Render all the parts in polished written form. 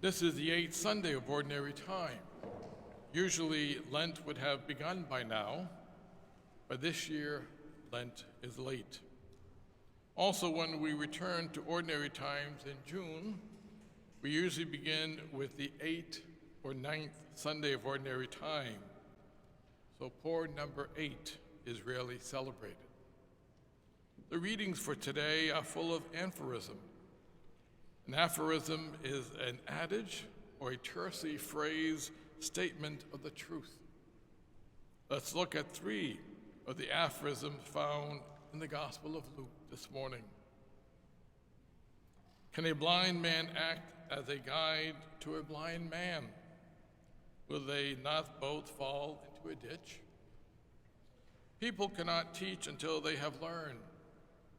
This is the 8th Sunday of Ordinary Time. Usually Lent would have begun by now, but this year Lent is late. Also, when we return to Ordinary Times in June, we usually begin with the 8th or 9th Sunday of Ordinary Time. So poor number 8 is rarely celebrated. The readings for today are full of aphorism. An aphorism is an adage or a terse phrase statement of the truth. Let's look at 3 of the aphorisms found in the Gospel of Luke this morning. Can a blind man act as a guide to a blind man? Will they not both fall into a ditch? People cannot teach until they have learned.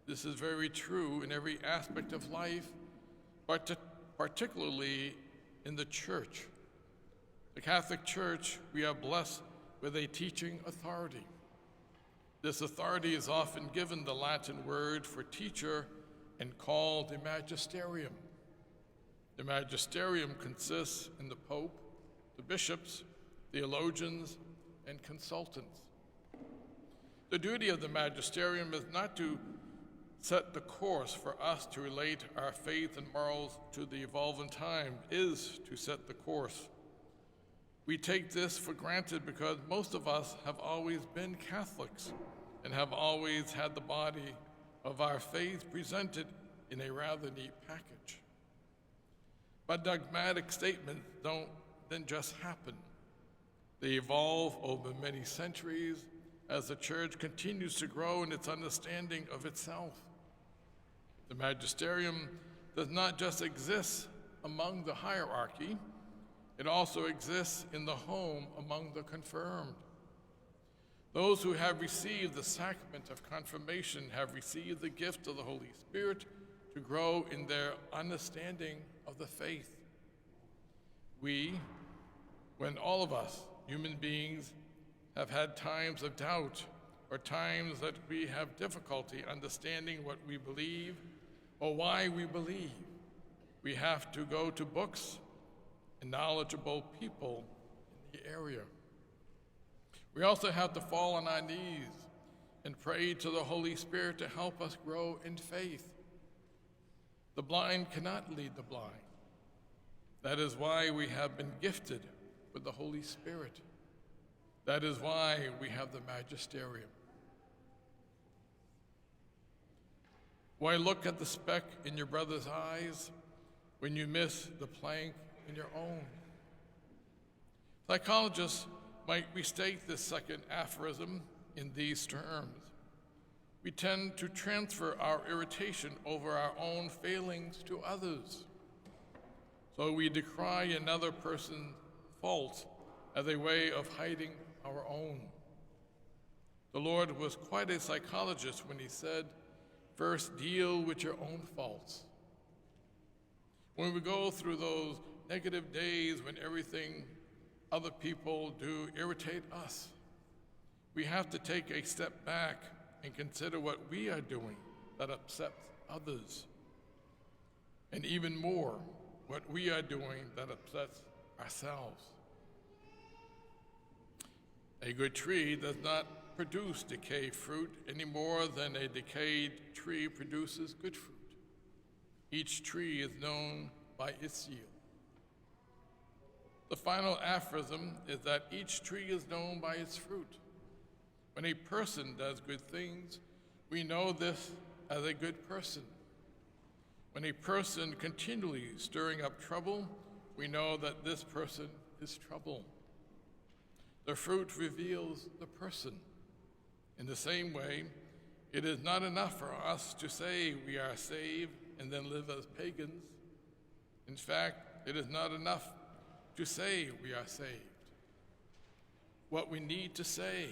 This is very true in every aspect of life, but particularly in the church. The Catholic Church, we are blessed with a teaching authority. This authority is often given the Latin word for teacher and called the magisterium. The magisterium consists in the Pope, the bishops, theologians, and consultants. The duty of the magisterium is not to set the course for us to relate our faith and morals to the evolving time, is to set the course. We take this for granted because most of us have always been Catholics and have always had the body of our faith presented in a rather neat package. But dogmatic statements don't then just happen. They evolve over many centuries as the Church continues to grow in its understanding of itself. The magisterium does not just exist among the hierarchy, it also exists in the home among the confirmed. Those who have received the sacrament of confirmation have received the gift of the Holy Spirit to grow in their understanding of the faith. When all of us, human beings, have had times of doubt or times that we have difficulty understanding what we believe or why we believe, we have to go to books and knowledgeable people in the area. We also have to fall on our knees and pray to the Holy Spirit to help us grow in faith. The blind cannot lead the blind. That is why we have been gifted with the Holy Spirit. That is why we have the magisterium. Why look at the speck in your brother's eyes when you miss the plank in your own? Psychologists might restate this second aphorism in these terms. We tend to transfer our irritation over our own failings to others. So we decry another person's faults as a way of hiding our own. The Lord was quite a psychologist when he said, first deal with your own faults. When we go through those negative days when everything other people do irritate us, we have to take a step back and consider what we are doing that upsets others. And even more, what we are doing that upsets ourselves. A good tree does not produce decayed fruit any more than a decayed tree produces good fruit. Each tree is known by its yield. The final aphorism is that each tree is known by its fruit. When a person does good things, we know this as a good person. When a person continually stirring up trouble, we know that this person is trouble. The fruit reveals the person. In the same way, it is not enough for us to say we are saved and then live as pagans. In fact, it is not enough to say we are saved. What we need to say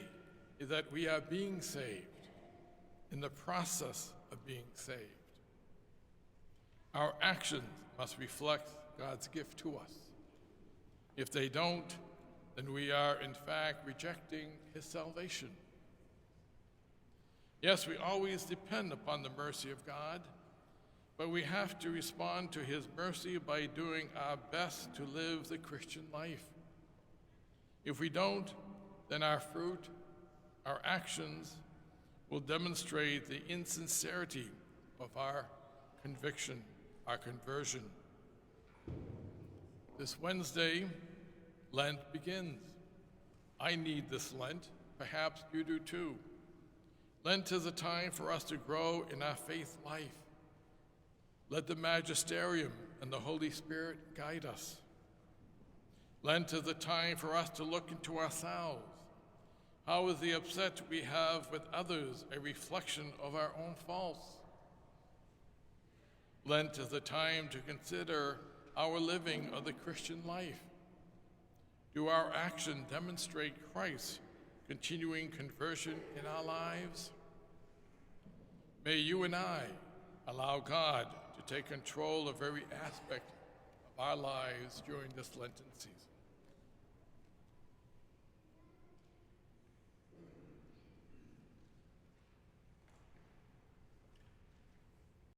is that we are being saved, in the process of being saved. Our actions must reflect God's gift to us. If they don't, then we are in fact rejecting his salvation. Yes, we always depend upon the mercy of God, but we have to respond to his mercy by doing our best to live the Christian life. If we don't, then our fruit, our actions, will demonstrate the insincerity of our conviction, our conversion. This Wednesday, Lent begins. I need this Lent. Perhaps you do too. Lent is a time for us to grow in our faith life. Let the magisterium and the Holy Spirit guide us. Lent is a time for us to look into ourselves. How is the upset we have with others a reflection of our own faults? Lent is a time to consider our living of the Christian life. Do our actions demonstrate Christ's continuing conversion in our lives? May you and I allow God to take control of every aspect of our lives during this Lenten season.